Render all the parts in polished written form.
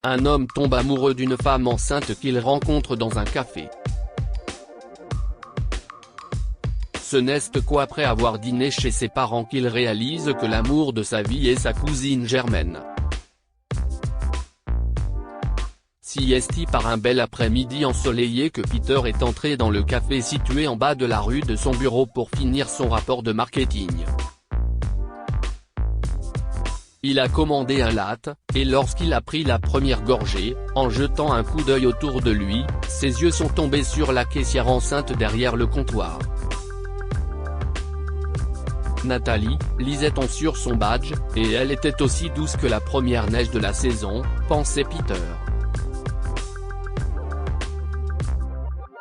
Un homme tombe amoureux d'une femme enceinte qu'il rencontre dans un café. Ce n'est qu'après avoir dîné chez ses parents qu'il réalise que l'amour de sa vie est sa cousine germaine. C'est par un bel après-midi ensoleillé que Peter est entré dans le café situé en bas de la rue de son bureau pour finir son rapport de marketing. Il a commandé un latte, et lorsqu'il a pris la première gorgée, en jetant un coup d'œil autour de lui, ses yeux sont tombés sur la caissière enceinte derrière le comptoir. Nathalie, lisait-on sur son badge, et elle était aussi douce que la première neige de la saison, pensait Peter.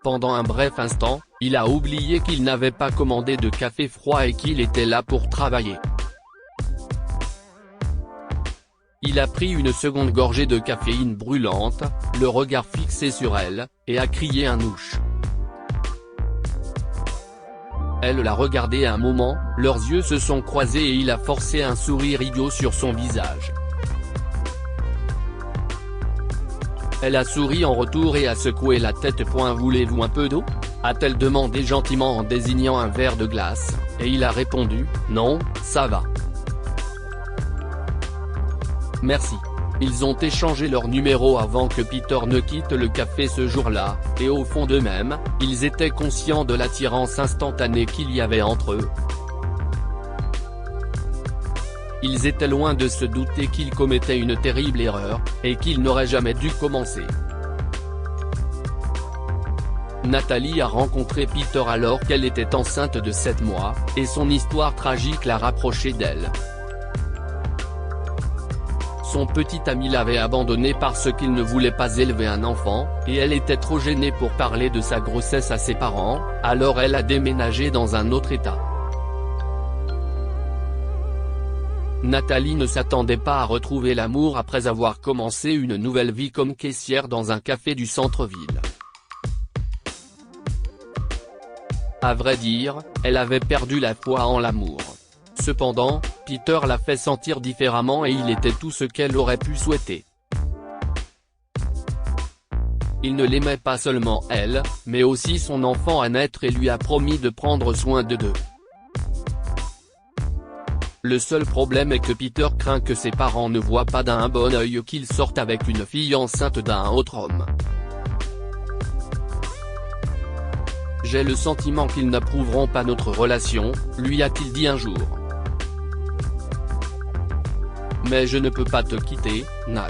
Pendant un bref instant, il a oublié qu'il n'avait pas commandé de café froid et qu'il était là pour travailler. Il a pris une seconde gorgée de caféine brûlante, le regard fixé sur elle, et a crié un ouch. Elle l'a regardé un moment, leurs yeux se sont croisés et il a forcé un sourire idiot sur son visage. Elle a souri en retour et a secoué la tête. Voulez-vous un peu d'eau ? A-t-elle demandé gentiment en désignant un verre de glace, et il a répondu, non, ça va. Merci. Ils ont échangé leur numéro avant que Peter ne quitte le café ce jour-là, et au fond d'eux-mêmes, ils étaient conscients de l'attirance instantanée qu'il y avait entre eux. Ils étaient loin de se douter qu'ils commettaient une terrible erreur, et qu'ils n'auraient jamais dû commencer. Nathalie a rencontré Peter alors qu'elle était enceinte de 7 mois, et son histoire tragique l'a rapprochée d'elle. Son petit ami l'avait abandonnée parce qu'il ne voulait pas élever un enfant, et elle était trop gênée pour parler de sa grossesse à ses parents, alors elle a déménagé dans un autre état. Nathalie ne s'attendait pas à retrouver l'amour après avoir commencé une nouvelle vie comme caissière dans un café du centre-ville. À vrai dire, elle avait perdu la foi en l'amour. Cependant, Peter l'a fait sentir différemment et il était tout ce qu'elle aurait pu souhaiter. Il ne l'aimait pas seulement elle, mais aussi son enfant à naître et lui a promis de prendre soin d'eux. Le seul problème est que Peter craint que ses parents ne voient pas d'un bon œil qu'il sorte avec une fille enceinte d'un autre homme. J'ai le sentiment qu'ils n'approuveront pas notre relation, lui a-t-il dit un jour. Mais je ne peux pas te quitter, Nat.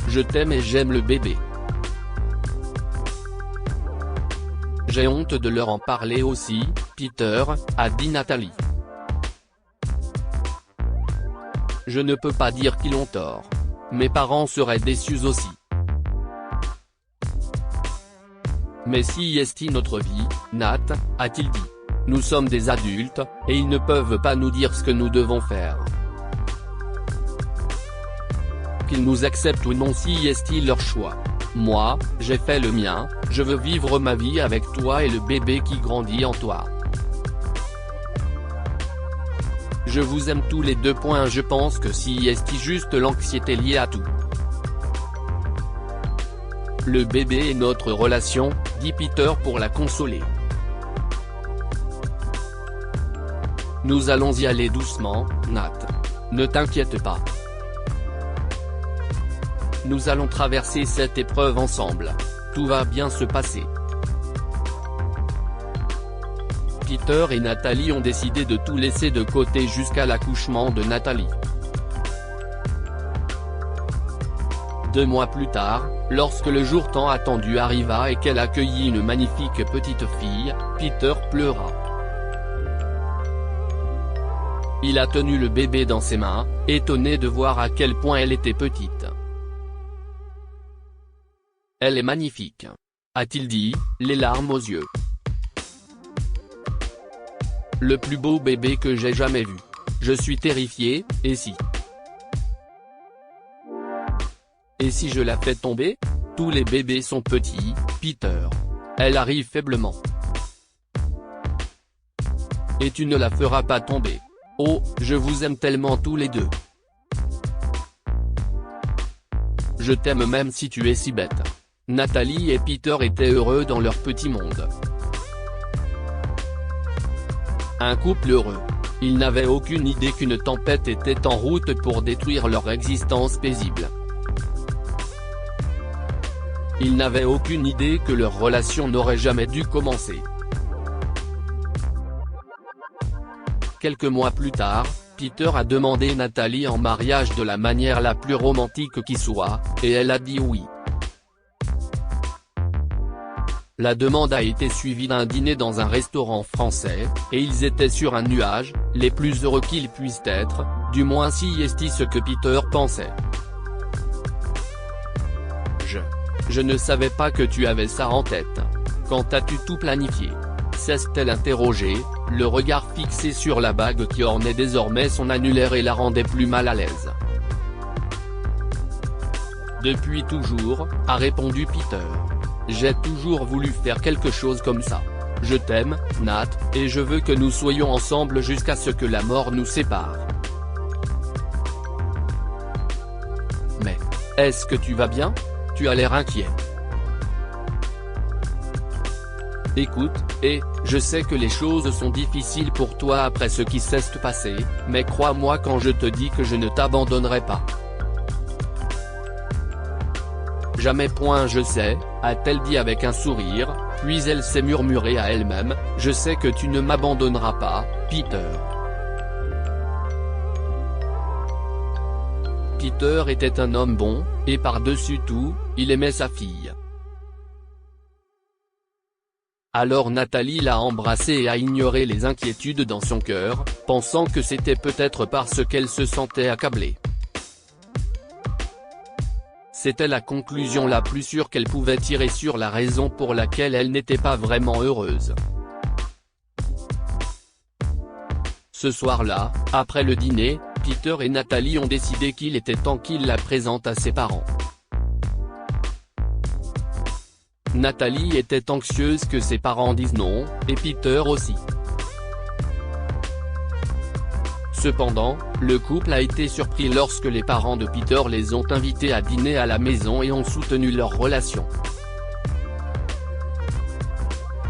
Je t'aime et j'aime le bébé. J'ai honte de leur en parler aussi, Peter, a dit Nathalie. Je ne peux pas dire qu'ils ont tort. Mes parents seraient déçus aussi. Mais si est notre vie, Nat, a-t-il dit. Nous sommes des adultes, et ils ne peuvent pas nous dire ce que nous devons faire. Qu'ils nous acceptent ou non si est leur choix. Moi, j'ai fait le mien, je veux vivre ma vie avec toi et le bébé qui grandit en toi. Je vous aime tous les deux. Je pense que si est juste l'anxiété liée à tout. Le bébé est notre relation, dit Peter pour la consoler. Nous allons y aller doucement, Nat. Ne t'inquiète pas. Nous allons traverser cette épreuve ensemble. Tout va bien se passer. Peter et Nathalie ont décidé de tout laisser de côté jusqu'à l'accouchement de Nathalie. 2 mois plus tard, lorsque le jour tant attendu arriva et qu'elle accueillit une magnifique petite fille, Peter pleura. Il a tenu le bébé dans ses mains, étonné de voir à quel point elle était petite. Elle est magnifique, a-t-il dit, les larmes aux yeux. Le plus beau bébé que j'ai jamais vu. Je suis terrifié, et si je la fais tomber ? Tous les bébés sont petits, Peter. Elle arrive faiblement. Et tu ne la feras pas tomber. Oh, je vous aime tellement tous les deux. Je t'aime même si tu es si bête. Nathalie et Peter étaient heureux dans leur petit monde. Un couple heureux. Ils n'avaient aucune idée qu'une tempête était en route pour détruire leur existence paisible. Ils n'avaient aucune idée que leur relation n'aurait jamais dû commencer. Quelques mois plus tard, Peter a demandé Nathalie en mariage de la manière la plus romantique qui soit, et elle a dit oui. La demande a été suivie d'un dîner dans un restaurant français, et ils étaient sur un nuage, les plus heureux qu'ils puissent être, du moins si est ce que Peter pensait. Je ne savais pas que tu avais ça en tête. Quand as-tu tout planifié ? S'est-elle interrogée, le regard fixé sur la bague qui ornait désormais son annulaire et la rendait plus mal à l'aise. Depuis toujours, a répondu Peter. J'ai toujours voulu faire quelque chose comme ça. Je t'aime, Nat, et je veux que nous soyons ensemble jusqu'à ce que la mort nous sépare. Mais, est-ce que tu vas bien ? Tu as l'air inquiet. Écoute, je sais que les choses sont difficiles pour toi après ce qui s'est passé, mais crois-moi quand je te dis que je ne t'abandonnerai pas. Jamais point je sais, a-t-elle dit avec un sourire, puis elle s'est murmurée à elle-même, je sais que tu ne m'abandonneras pas, Peter. Peter était un homme bon, et par-dessus tout, il aimait sa fille. Alors Nathalie l'a embrassé et a ignoré les inquiétudes dans son cœur, pensant que c'était peut-être parce qu'elle se sentait accablée. C'était la conclusion la plus sûre qu'elle pouvait tirer sur la raison pour laquelle elle n'était pas vraiment heureuse. Ce soir-là, après le dîner, Peter et Nathalie ont décidé qu'il était temps qu'ils la présentent à ses parents. Nathalie était anxieuse que ses parents disent non, et Peter aussi. Cependant, le couple a été surpris lorsque les parents de Peter les ont invités à dîner à la maison et ont soutenu leur relation.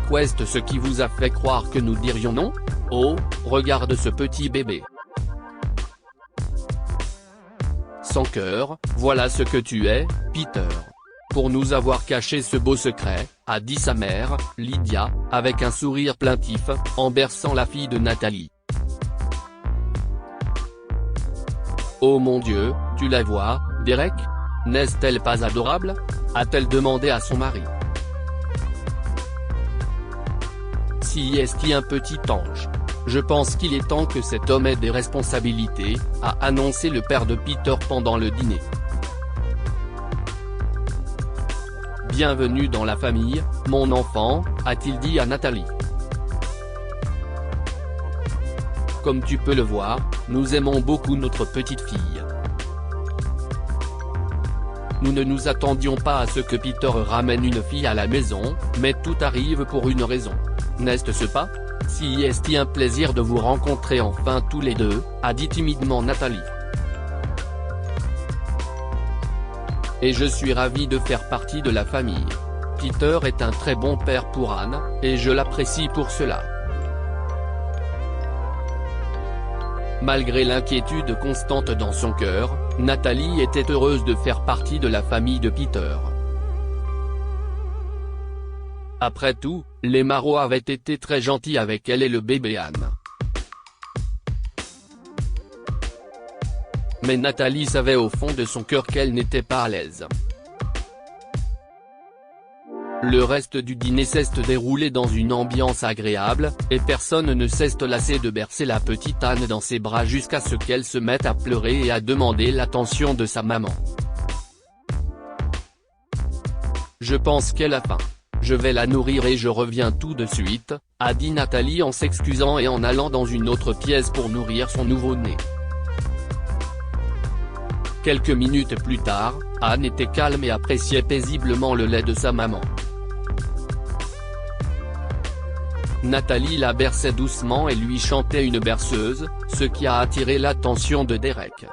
Qu'est-ce ce qui vous a fait croire que nous dirions non ? Oh, regarde ce petit bébé. Sans cœur, voilà ce que tu es, Peter. Pour nous avoir caché ce beau secret, a dit sa mère, Lydia, avec un sourire plaintif, en berçant la fille de Nathalie. Oh mon Dieu, tu la vois, Derek ? N'est-elle pas adorable ? A-t-elle demandé à son mari. Si est-il un petit ange. Je pense qu'il est temps que cet homme ait des responsabilités, a annoncé le père de Peter pendant le dîner. Bienvenue dans la famille, mon enfant, a-t-il dit à Nathalie. Comme tu peux le voir, nous aimons beaucoup notre petite fille. Nous ne nous attendions pas à ce que Peter ramène une fille à la maison, mais tout arrive pour une raison. N'est-ce pas ? Si est-il un plaisir de vous rencontrer enfin tous les deux, a dit timidement Nathalie. Et je suis ravi de faire partie de la famille. Peter est un très bon père pour Anne, et je l'apprécie pour cela. Malgré l'inquiétude constante dans son cœur, Nathalie était heureuse de faire partie de la famille de Peter. Après tout, les Marot avaient été très gentils avec elle et le bébé Anne. Mais Nathalie savait au fond de son cœur qu'elle n'était pas à l'aise. Le reste du dîner s'est déroulé dans une ambiance agréable, et personne ne s'est lassé de bercer la petite Anne dans ses bras jusqu'à ce qu'elle se mette à pleurer et à demander l'attention de sa maman. Je pense qu'elle a faim. Je vais la nourrir et je reviens tout de suite, a dit Nathalie en s'excusant et en allant dans une autre pièce pour nourrir son nouveau-né. Quelques minutes plus tard, Anne était calme et appréciait paisiblement le lait de sa maman. Nathalie la berçait doucement et lui chantait une berceuse, ce qui a attiré l'attention de Derek.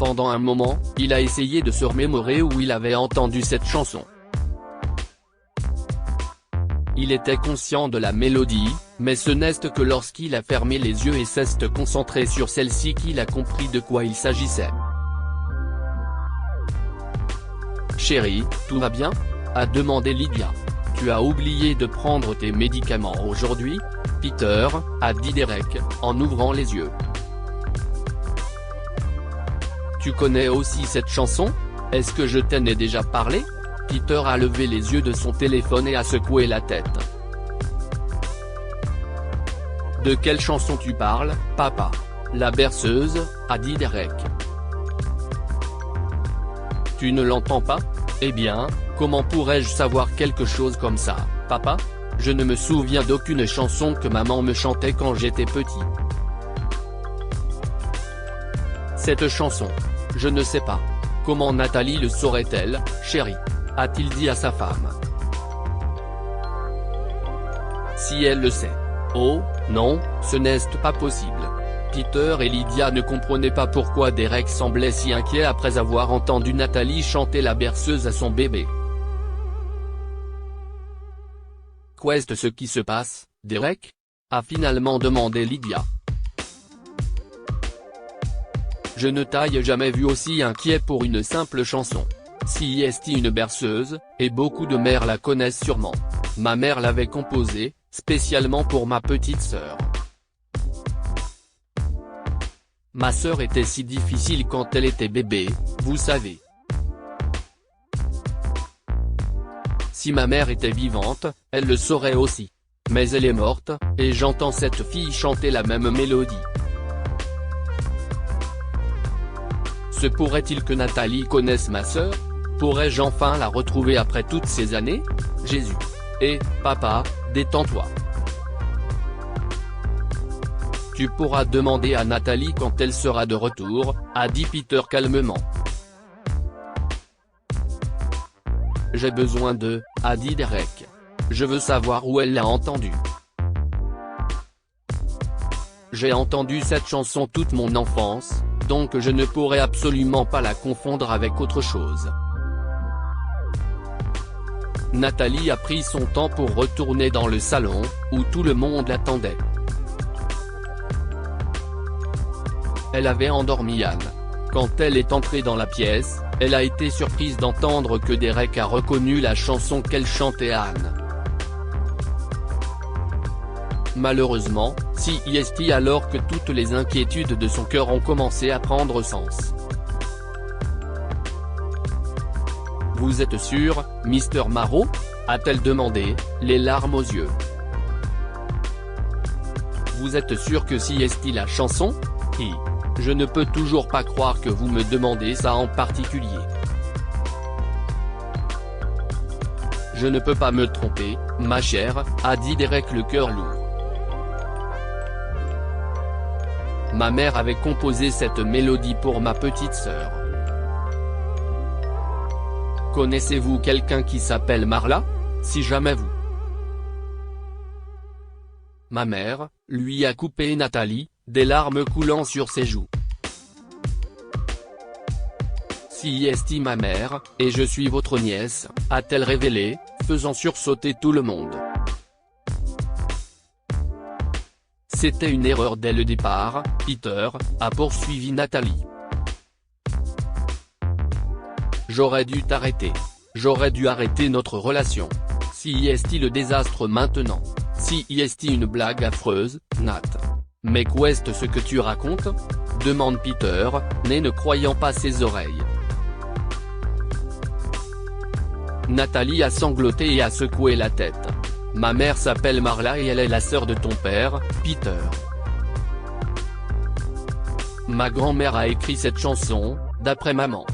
Pendant un moment, il a essayé de se remémorer où il avait entendu cette chanson. Il était conscient de la mélodie, mais ce n'est que lorsqu'il a fermé les yeux et s'est concentré sur celle-ci qu'il a compris de quoi il s'agissait. « Chérie, tout va bien ?» a demandé Lydia. « Tu as oublié de prendre tes médicaments aujourd'hui ?» Peter, a dit Derek, en ouvrant les yeux. « Tu connais aussi cette chanson? Est-ce que je t'en ai déjà parlé ?» Peter a levé les yeux de son téléphone et a secoué la tête. « De quelle chanson tu parles, papa ?» La berceuse, a dit Derek. « Tu ne l'entends pas? Eh bien, comment pourrais-je savoir quelque chose comme ça, papa? Je ne me souviens d'aucune chanson que maman me chantait quand j'étais petit. » Cette chanson. Je ne sais pas. Comment Nathalie le saurait-elle, chérie? A-t-il dit à sa femme. Si elle le sait. Oh, non, ce n'est pas possible. Peter et Lydia ne comprenaient pas pourquoi Derek semblait si inquiet après avoir entendu Nathalie chanter la berceuse à son bébé. Qu'est ce qui se passe, Derek? A finalement demandé Lydia. Je ne t'ai jamais vu aussi inquiet pour une simple chanson. Si est une berceuse, et beaucoup de mères la connaissent sûrement. Ma mère l'avait composée, spécialement pour ma petite sœur. Ma sœur était si difficile quand elle était bébé, vous savez. Si ma mère était vivante, elle le saurait aussi. Mais elle est morte, et j'entends cette fille chanter la même mélodie. Se pourrait-il que Nathalie connaisse ma sœur? Pourrais-je enfin la retrouver après toutes ces années? Jésus. Eh, papa, détends-toi. Tu pourras demander à Nathalie quand elle sera de retour, a dit Peter calmement. J'ai besoin de, a dit Derek. Je veux savoir où elle l'a entendu. J'ai entendu cette chanson toute mon enfance, donc je ne pourrais absolument pas la confondre avec autre chose. Nathalie a pris son temps pour retourner dans le salon, où tout le monde l'attendait. Elle avait endormi Anne. Quand elle est entrée dans la pièce, elle a été surprise d'entendre que Derek a reconnu la chanson qu'elle chantait à Anne. Malheureusement, si est alors que toutes les inquiétudes de son cœur ont commencé à prendre sens. Vous êtes sûr, Mr. Marrow? A-t-elle demandé, les larmes aux yeux. Vous êtes sûr que si est la chanson? Je ne peux toujours pas croire que vous me demandez ça en particulier. Je ne peux pas me tromper, ma chère, a dit Derek le cœur lourd. Ma mère avait composé cette mélodie pour ma petite sœur. Connaissez-vous quelqu'un qui s'appelle Marla? Si jamais vous. Ma mère, lui a coupé Nathalie, des larmes coulant sur ses joues. Si est ma mère, et je suis votre nièce, a-t-elle révélé, faisant sursauter tout le monde. C'était une erreur dès le départ, Peter, a poursuivi Nathalie. J'aurais dû t'arrêter. J'aurais dû arrêter notre relation. Si est le désastre maintenant? Si est une blague affreuse, Nat? Mais qu'est ce que tu racontes? Demande Peter, ne croyant pas ses oreilles. Nathalie a sangloté et a secoué la tête. Ma mère s'appelle Marla et elle est la sœur de ton père, Peter. Ma grand-mère a écrit cette chanson, d'après maman.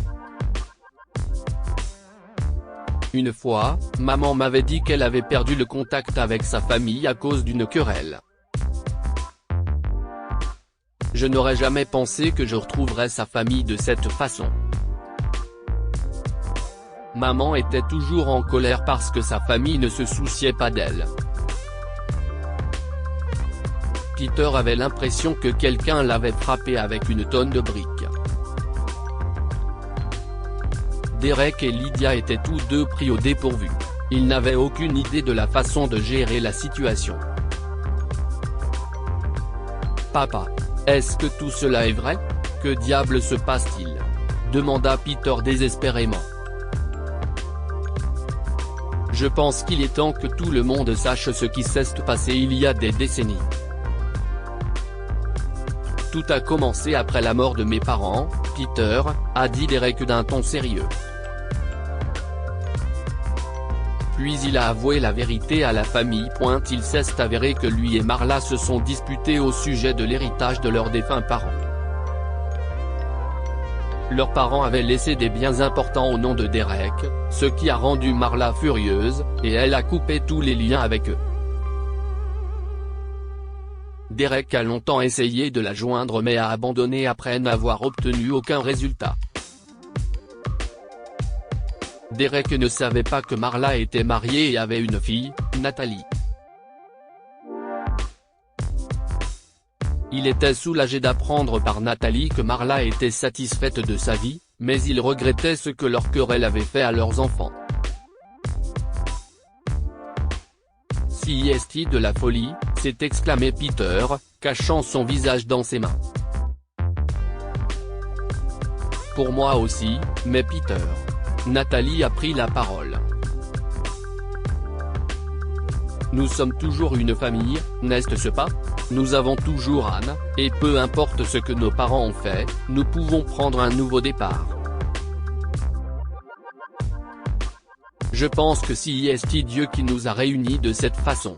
Une fois, maman m'avait dit qu'elle avait perdu le contact avec sa famille à cause d'une querelle. Je n'aurais jamais pensé que je retrouverais sa famille de cette façon. Maman était toujours en colère parce que sa famille ne se souciait pas d'elle. Peter avait l'impression que quelqu'un l'avait frappé avec une tonne de briques. Derek et Lydia étaient tous deux pris au dépourvu. Ils n'avaient aucune idée de la façon de gérer la situation. Papa, est-ce que tout cela est vrai? Que diable se passe-t-il? Demanda Peter désespérément. Je pense qu'il est temps que tout le monde sache ce qui s'est passé il y a des décennies. Tout a commencé après la mort de mes parents, Peter, a dit Derek d'un ton sérieux. Puis il a avoué la vérité à la famille. Il s'est avéré que lui et Marla se sont disputés au sujet de l'héritage de leurs défunts parents. Leurs parents avaient laissé des biens importants au nom de Derek, ce qui a rendu Marla furieuse, et elle a coupé tous les liens avec eux. Derek a longtemps essayé de la joindre mais a abandonné après n'avoir obtenu aucun résultat. Derek ne savait pas que Marla était mariée et avait une fille, Natalie. Il était soulagé d'apprendre par Natalie que Marla était satisfaite de sa vie, mais il regrettait ce que leur querelle avait fait à leurs enfants. CIST de la folie, s'est exclamé Peter, cachant son visage dans ses mains. Pour moi aussi, mais Peter. Natalie a pris la parole. Nous sommes toujours une famille, n'est-ce pas? Nous avons toujours Anne, et peu importe ce que nos parents ont fait, nous pouvons prendre un nouveau départ. Je pense que c'est Dieu qui nous a réunis de cette façon.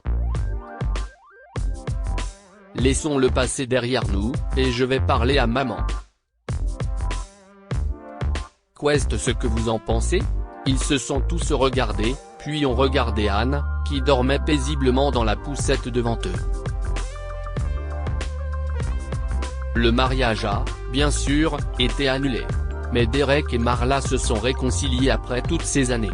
Laissons le passé derrière nous, et je vais parler à maman. Qu'est-ce ce que vous en pensez? Ils se sont tous regardés, puis ont regardé Anne, qui dormait paisiblement dans la poussette devant eux. Le mariage a, bien sûr, été annulé. Mais Derek et Marla se sont réconciliés après toutes ces années.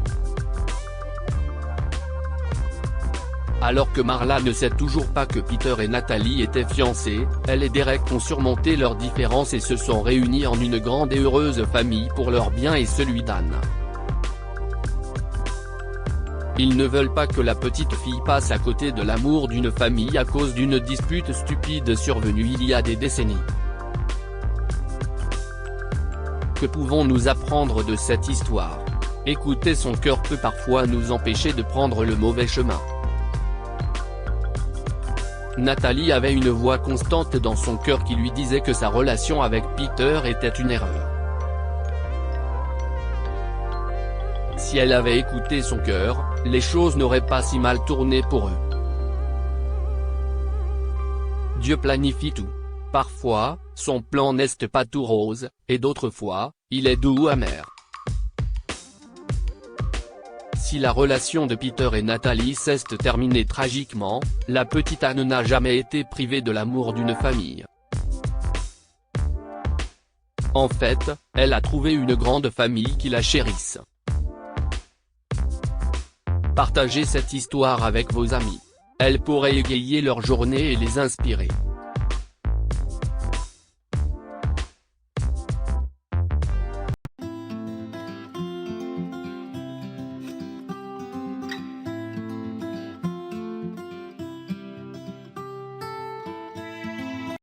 Alors que Marla ne sait toujours pas que Peter et Natalie étaient fiancés, elle et Derek ont surmonté leurs différences et se sont réunis en une grande et heureuse famille pour leur bien et celui d'Anne. Ils ne veulent pas que la petite fille passe à côté de l'amour d'une famille à cause d'une dispute stupide survenue il y a des décennies. Que pouvons-nous apprendre de cette histoire? Écouter son cœur peut parfois nous empêcher de prendre le mauvais chemin. Natalie avait une voix constante dans son cœur qui lui disait que sa relation avec Peter était une erreur. Si elle avait écouté son cœur, les choses n'auraient pas si mal tourné pour eux. Dieu planifie tout. Parfois, son plan n'est pas tout rose, et d'autres fois, il est doux ou amer. Si la relation de Peter et Natalie s'est terminée tragiquement, la petite Anne n'a jamais été privée de l'amour d'une famille. En fait, elle a trouvé une grande famille qui la chérisse. Partagez cette histoire avec vos amis. Elle pourrait égayer leur journée et les inspirer.